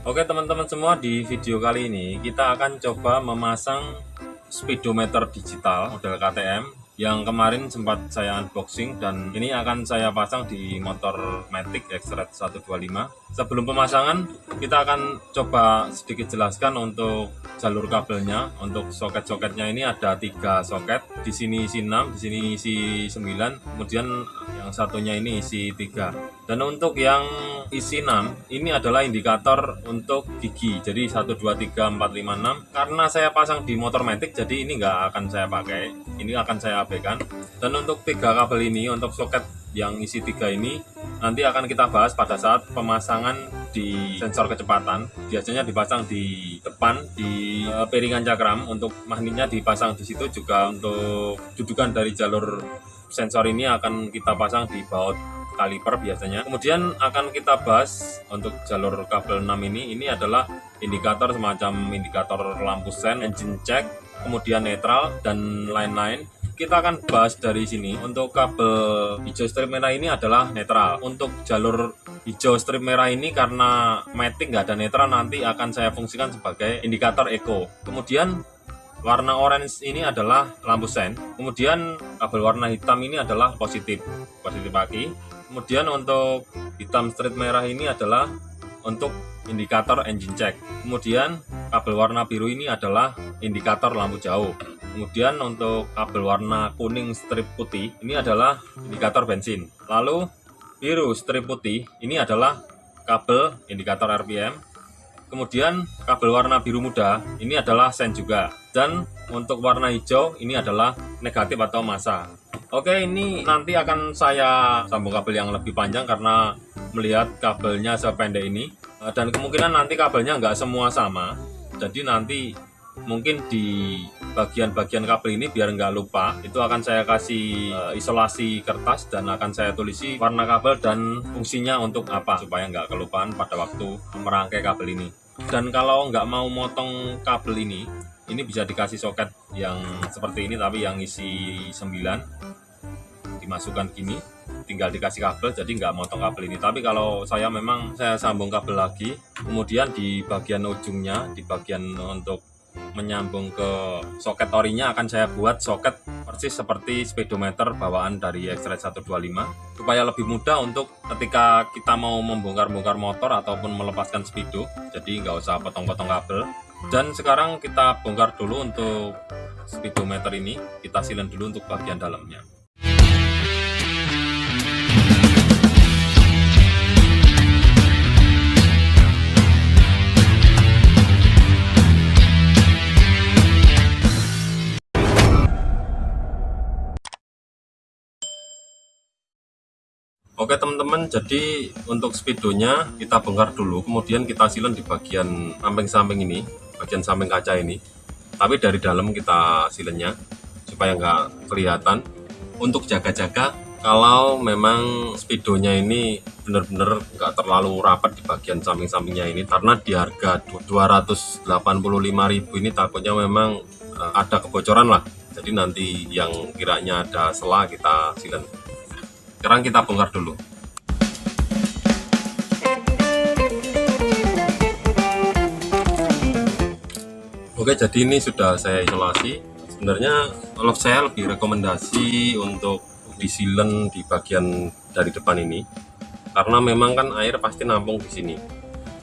Oke teman-teman semua, di video kali ini kita akan coba memasang speedometer digital model KTM yang kemarin sempat saya unboxing, dan ini akan saya pasang di motor Matic X-Red 125. Sebelum pemasangan kita akan coba sedikit jelaskan untuk jalur kabelnya. Untuk soket-soketnya ini ada 3 soket, di sini isi 6, di sini isi 9, kemudian yang satunya ini isi 3. Dan untuk yang isi 6 ini adalah indikator untuk gigi, jadi 1, 2, 3, 4, 5, 6. Karena saya pasang di motor Matic, jadi ini nggak akan saya pakai, ini akan saya abaikan. Dan untuk 3 kabel ini, untuk soket yang isi 3 ini nanti akan kita bahas pada saat pemasangan di sensor kecepatan. Biasanya dipasang di depan di piringan cakram, untuk magnetnya dipasang di situ juga. Untuk dudukan dari jalur sensor ini akan kita pasang di baut kaliper biasanya. Kemudian akan kita bahas untuk jalur kabel 6 ini adalah indikator, semacam indikator lampu sen, engine check, kemudian netral, dan lain-lain. Kita akan bahas dari sini. Untuk kabel hijau strip merah ini adalah netral. Untuk jalur hijau strip merah ini, karena Matic nggak ada netral, nanti akan saya fungsikan sebagai indikator eco. Kemudian warna orange ini adalah lampu sen. Kemudian kabel warna hitam ini adalah positif aki. Kemudian untuk hitam strip merah ini adalah untuk indikator engine check. Kemudian kabel warna biru ini adalah indikator lampu jauh. Kemudian untuk kabel warna kuning strip putih ini adalah indikator bensin. Lalu biru strip putih ini adalah kabel indikator RPM. Kemudian kabel warna biru muda ini adalah sen juga. Dan untuk warna hijau ini adalah negatif atau massa. Oke, ini nanti akan saya sambung kabel yang lebih panjang karena melihat kabelnya sependek ini. Dan kemungkinan nanti kabelnya nggak semua sama. Jadi nanti mungkin di bagian-bagian kabel ini, biar nggak lupa, itu akan saya kasih isolasi kertas dan akan saya tulisi warna kabel dan fungsinya untuk apa, supaya nggak kelupaan pada waktu merangkai kabel ini. Dan kalau nggak mau motong kabel ini bisa dikasih soket yang seperti ini, tapi yang isi 9, dimasukkan gini, tinggal dikasih kabel, jadi nggak motong kabel ini. Tapi kalau saya memang saya sambung kabel lagi, kemudian di bagian ujungnya, di bagian untuk menyambung ke soket orinya, akan saya buat soket persis seperti speedometer bawaan dari X-Red 125, supaya lebih mudah untuk ketika kita mau membongkar-bongkar motor ataupun melepaskan speedo, jadi nggak usah potong-potong kabel. Dan sekarang kita bongkar dulu untuk speedometer ini, kita silen dulu untuk bagian dalamnya. Oke teman-teman, jadi untuk speedonya kita bongkar dulu, kemudian kita silen di bagian samping-samping ini, bagian samping kaca ini. Tapi dari dalam kita silennya supaya nggak kelihatan, untuk jaga-jaga kalau memang speedonya ini benar-benar nggak terlalu rapat di bagian samping-sampingnya ini, karena di harga 285.000 ini takutnya memang ada kebocoran lah. Jadi nanti yang kiranya ada celah kita silen. Sekarang kita bongkar dulu. Oke, jadi ini sudah saya isolasi. Sebenarnya kalau saya lebih rekomendasi untuk disilen di bagian dari depan ini, karena memang kan air pasti nampung di sini.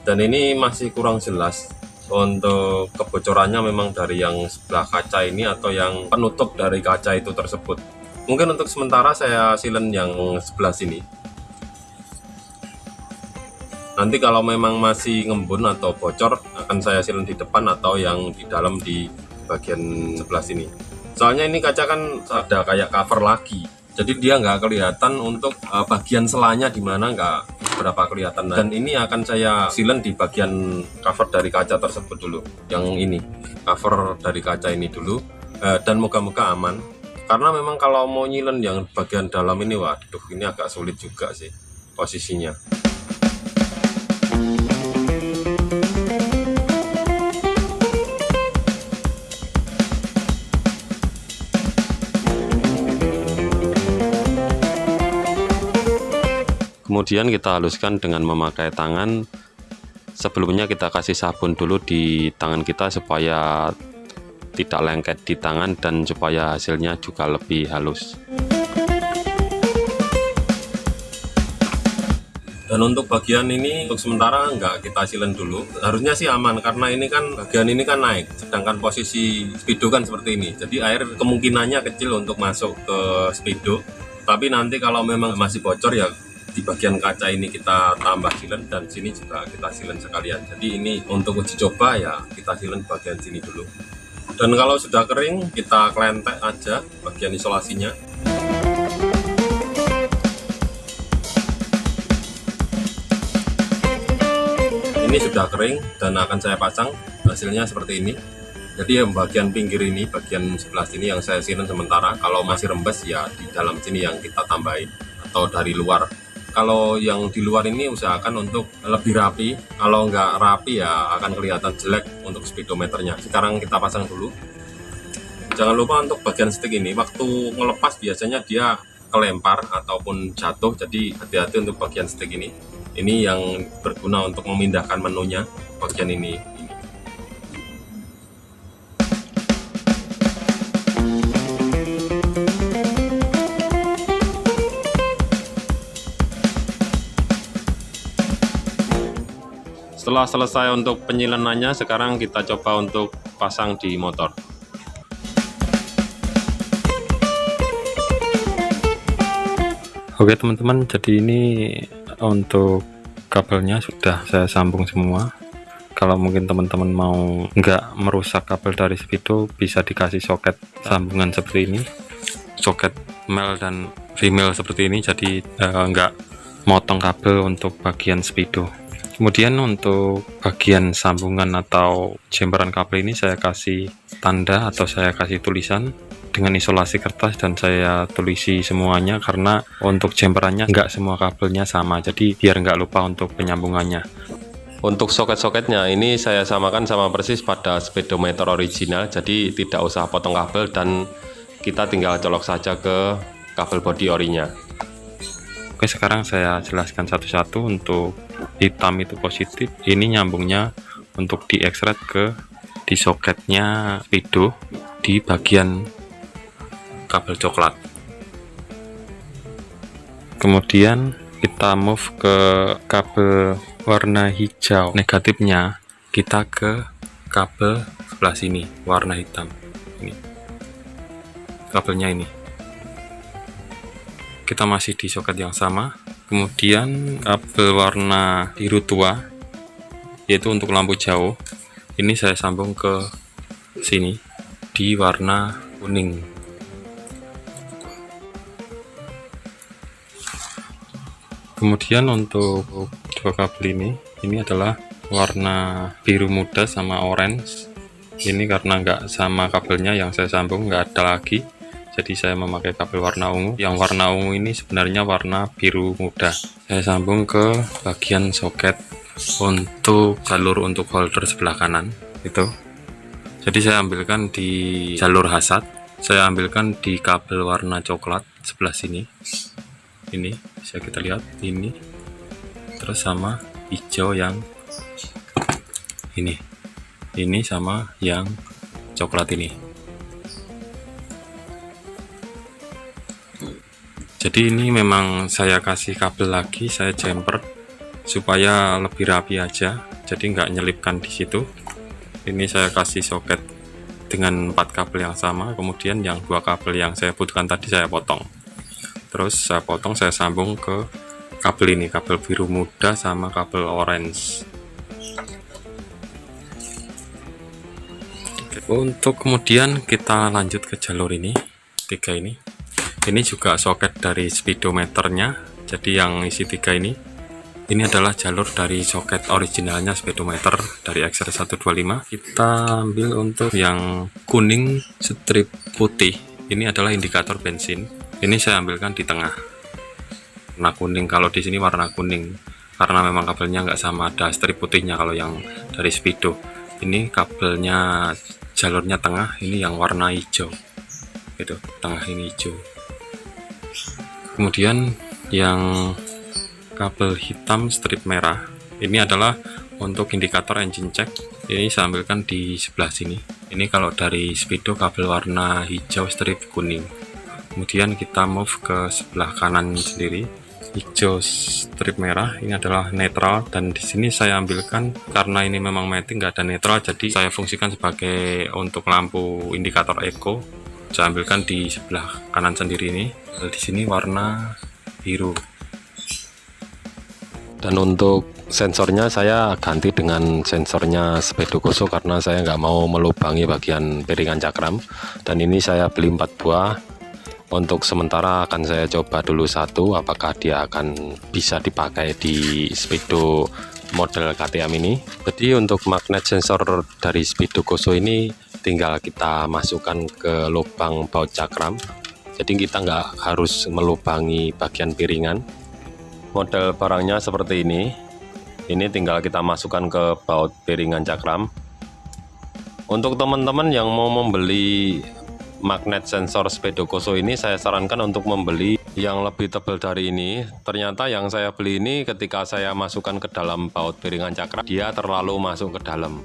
Dan ini masih kurang jelas untuk kebocorannya, memang dari yang sebelah kaca ini atau yang penutup dari kaca itu tersebut. Mungkin untuk sementara saya silen yang sebelah sini. Nanti kalau memang masih ngembun atau bocor, akan saya silen di depan atau yang di dalam di bagian sebelah sini. Soalnya ini kaca kan ada kayak cover lagi, jadi dia nggak kelihatan untuk bagian selanya di mana, nggak berapa kelihatan. Dan ini akan saya silen di bagian cover dari kaca tersebut dulu. Yang ini cover dari kaca ini dulu, dan moga-moga aman. Karena memang kalau mau nyilen yang bagian dalam ini, waduh, ini agak sulit juga sih posisinya. Kemudian kita haluskan dengan memakai tangan Sebelumnya kita kasih sabun dulu di tangan kita supaya tidak lengket di tangan dan supaya hasilnya juga lebih halus. Dan untuk bagian ini untuk sementara nggak kita silen dulu, harusnya sih aman karena ini kan bagian ini kan naik, sedangkan posisi speedo kan seperti ini, jadi air kemungkinannya kecil untuk masuk ke speedo. Tapi nanti kalau memang masih bocor ya di bagian kaca ini kita tambah silen dan sini juga kita silen sekalian. Jadi ini untuk uji coba ya kita silen bagian sini dulu. Dan kalau sudah kering kita kelentek aja bagian isolasinya. Ini sudah kering dan akan saya pasang, hasilnya seperti ini. Jadi yang bagian pinggir ini, bagian sebelah sini yang saya silen sementara. Kalau masih rembes ya di dalam sini yang kita tambahin atau dari luar. Kalau yang di luar ini usahakan untuk lebih rapi. Kalau nggak rapi ya akan kelihatan jelek untuk speedometernya. Sekarang kita pasang dulu. Jangan lupa untuk bagian stick ini, waktu ngelepas biasanya dia kelempar ataupun jatuh. Jadi hati-hati untuk bagian stick ini. Ini yang berguna untuk memindahkan menunya, bagian ini. Setelah selesai untuk penyilenannya, sekarang kita coba untuk pasang di motor. Oke teman-teman, jadi ini untuk kabelnya sudah saya sambung semua. Kalau mungkin teman-teman mau nggak merusak kabel dari speedo, bisa dikasih soket sambungan seperti ini, soket male dan female seperti ini, jadi nggak motong kabel untuk bagian speedo. Kemudian untuk bagian sambungan atau jemperan kabel ini saya kasih tanda atau saya kasih tulisan dengan isolasi kertas dan saya tulisi semuanya, karena untuk jemperannya nggak semua kabelnya sama, jadi biar nggak lupa untuk penyambungannya. Untuk soket-soketnya ini saya samakan sama persis pada speedometer original, jadi tidak usah potong kabel dan kita tinggal colok saja ke kabel body orinya. Oke, sekarang saya jelaskan satu-satu. Untuk hitam itu positif, ini nyambungnya untuk diekstrak di soketnya speedo di bagian kabel coklat. Kemudian kita move ke kabel warna hijau, negatifnya kita ke kabel sebelah sini warna hitam. Ini kabelnya, ini kita masih di soket yang sama. Kemudian kabel warna biru tua, yaitu untuk lampu jauh, ini saya sambung ke sini di warna kuning. Kemudian untuk dua kabel ini adalah warna biru muda sama orange. Ini karena nggak sama kabelnya yang saya sambung, nggak ada lagi, jadi saya memakai kabel warna ungu. Yang warna ungu ini sebenarnya warna biru muda. Saya sambung ke bagian soket untuk jalur untuk holder sebelah kanan itu. Jadi saya ambilkan di jalur hazard, saya ambilkan di kabel warna coklat sebelah sini. Ini bisa kita lihat, ini terus sama hijau yang ini sama yang coklat ini. Jadi ini memang saya kasih kabel lagi, saya jumper supaya lebih rapi aja, jadi nggak nyelipkan di situ. Ini saya kasih soket dengan 4 kabel yang sama, kemudian yang 2 kabel yang saya butuhkan tadi saya potong. Terus saya potong, saya sambung ke kabel ini, kabel biru muda sama kabel orange. Untuk kemudian kita lanjut ke jalur ini, 3 ini. Ini juga soket dari speedometernya, jadi yang isi 3 ini adalah jalur dari soket originalnya speedometer dari XR125. Kita ambil untuk yang kuning strip putih, ini adalah indikator bensin. Ini saya ambilkan di tengah, warna kuning. Kalau di sini warna kuning karena memang kabelnya nggak sama, ada strip putihnya. Kalau yang dari speedo ini kabelnya jalurnya tengah, ini yang warna hijau itu, tengah ini hijau. Kemudian yang kabel hitam strip merah ini adalah Untuk indikator engine check ini saya ambilkan di sebelah sini. Ini kalau dari Speedo kabel warna hijau strip kuning. Kemudian kita move ke sebelah kanan sendiri, hijau strip merah, ini adalah netral, dan di sini saya ambilkan karena ini memang matic nggak ada netral, jadi saya fungsikan sebagai untuk lampu indikator eco. Saya ambilkan di sebelah kanan sendiri ini. Di sini warna biru. Dan untuk sensornya saya ganti dengan sensornya Speedo Koso karena saya nggak mau melubangi bagian piringan cakram. Dan ini saya beli 4 buah. Untuk sementara akan saya coba dulu satu, apakah dia akan bisa dipakai di Speedo model KTM ini. Jadi untuk magnet sensor dari Speedo Koso ini tinggal kita masukkan ke lubang baut cakram. Jadi kita nggak harus melubangi bagian piringan. Model barangnya seperti ini. Ini tinggal kita masukkan ke baut piringan cakram. Untuk teman-teman yang mau membeli magnet sensor Speedo Koso ini, saya sarankan untuk membeli yang lebih tebal dari ini. Ternyata yang saya beli ini ketika saya masukkan ke dalam baut piringan cakram, dia terlalu masuk ke dalam.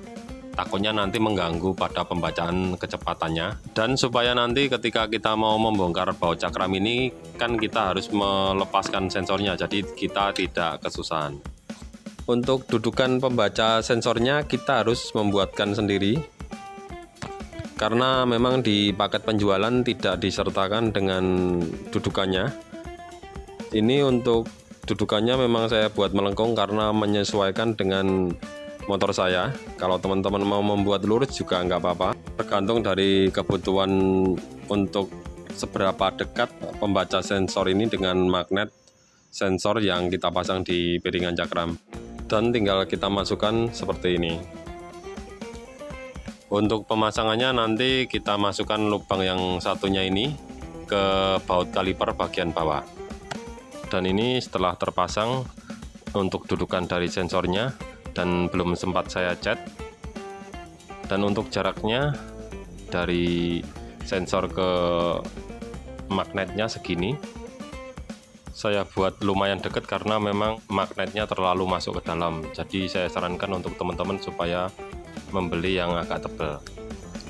Takutnya nanti mengganggu pada pembacaan kecepatannya. Dan supaya nanti ketika kita mau membongkar baut cakram ini, kan kita harus melepaskan sensornya, jadi kita tidak kesusahan. Untuk dudukan pembaca sensornya kita harus membuatkan sendiri, karena memang di paket penjualan tidak disertakan dengan dudukannya. Ini untuk dudukannya memang saya buat melengkung karena menyesuaikan dengan motor saya. Kalau teman-teman mau membuat lurus juga nggak apa-apa, tergantung dari kebutuhan untuk seberapa dekat pembaca sensor ini dengan magnet sensor yang kita pasang di piringan cakram. Dan tinggal kita masukkan seperti ini. Untuk pemasangannya nanti kita masukkan lubang yang satunya ini ke baut kaliper bagian bawah. Dan ini setelah terpasang untuk dudukan dari sensornya, dan belum sempat saya cat. Dan untuk jaraknya dari sensor ke magnetnya segini, saya buat lumayan dekat karena memang magnetnya terlalu masuk ke dalam. Jadi saya sarankan untuk teman-teman supaya membeli yang agak tebal.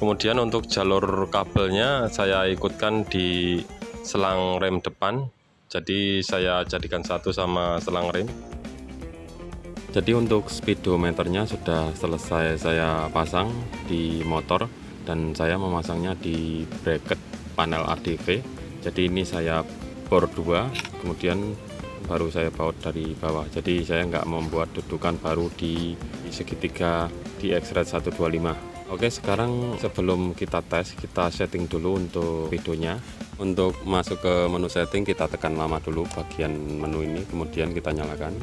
Kemudian untuk jalur kabelnya saya ikutkan di selang rem depan, jadi saya jadikan satu sama selang rem. Jadi untuk speedometernya sudah selesai saya pasang di motor, dan saya memasangnya di bracket panel ADV. Jadi ini saya bor 2, kemudian baru saya baut dari bawah. Jadi saya nggak membuat dudukan baru di segitiga di X-Red 125. Oke, sekarang sebelum kita tes, kita setting dulu untuk videonya. Untuk masuk ke menu setting, kita tekan lama dulu bagian menu ini, kemudian kita nyalakan.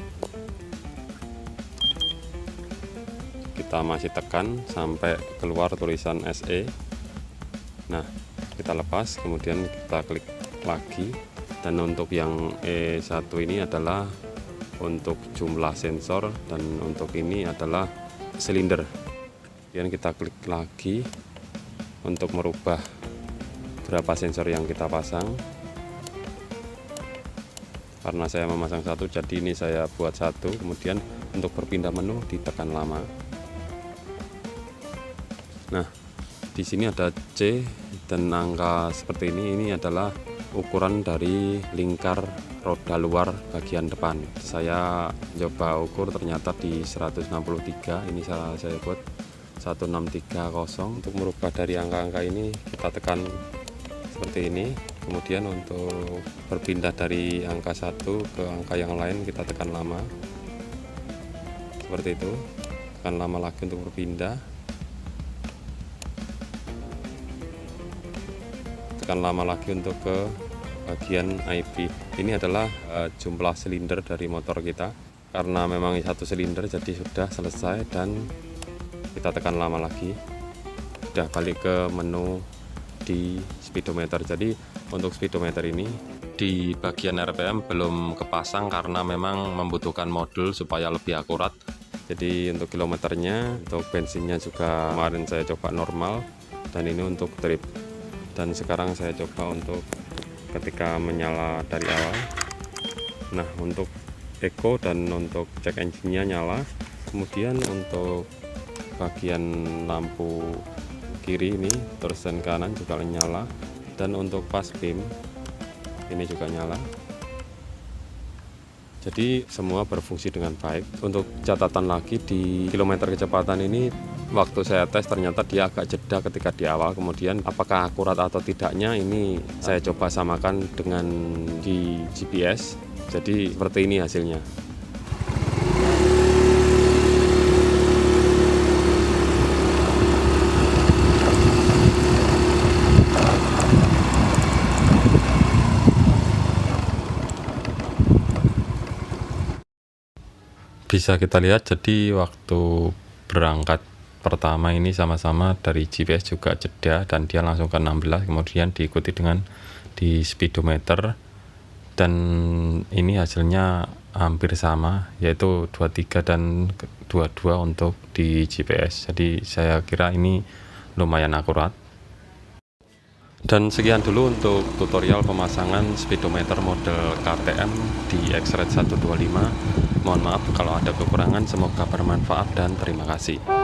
Kita masih tekan sampai keluar tulisan SE. Nah, kita lepas, kemudian kita klik lagi. Dan untuk yang E1 ini adalah untuk jumlah sensor, dan untuk ini adalah silinder. Kemudian kita klik lagi untuk merubah berapa sensor yang kita pasang. Karena saya memasang satu, jadi ini saya buat satu. Kemudian untuk berpindah menu ditekan lama. Nah, di sini ada C dan angka seperti ini. Ini adalah ukuran dari lingkar roda luar bagian depan. Saya coba ukur, ternyata di 163. Ini saya buat 1630. Untuk merubah dari angka-angka ini kita tekan seperti ini. Kemudian untuk berpindah dari angka 1 ke angka yang lain kita tekan lama. Seperti itu. Tekan lama lagi untuk berpindah. Tekan lama lagi untuk ke bagian IP. Ini adalah jumlah silinder dari motor kita. Karena memang satu silinder, jadi sudah selesai, dan kita tekan lama lagi. Sudah balik ke menu di speedometer. Jadi untuk speedometer ini di bagian RPM belum kepasang karena memang membutuhkan modul supaya lebih akurat. Jadi untuk kilometernya, untuk bensinnya juga kemarin saya coba normal, dan ini untuk trip. Dan sekarang saya coba untuk ketika menyala dari awal. Nah, untuk eco dan untuk cek engine-nya nyala, Kemudian untuk bagian lampu kiri ini terus dan kanan juga nyala, dan untuk pas beam ini juga nyala. Jadi semua berfungsi dengan baik. Untuk catatan lagi, di kilometer kecepatan ini waktu saya tes ternyata dia agak jeda ketika di awal, kemudian apakah akurat atau tidaknya ini saya coba samakan dengan di GPS. Jadi seperti ini hasilnya. Bisa kita lihat, jadi waktu berangkat pertama ini sama-sama dari GPS juga jeda dan dia langsung ke 16, kemudian diikuti dengan di speedometer, dan ini hasilnya hampir sama, yaitu 23 dan 22 untuk di GPS. Jadi saya kira ini lumayan akurat. Dan sekian dulu untuk tutorial pemasangan speedometer model KTM di X-Ride 125. Mohon maaf kalau ada kekurangan, semoga bermanfaat dan terima kasih.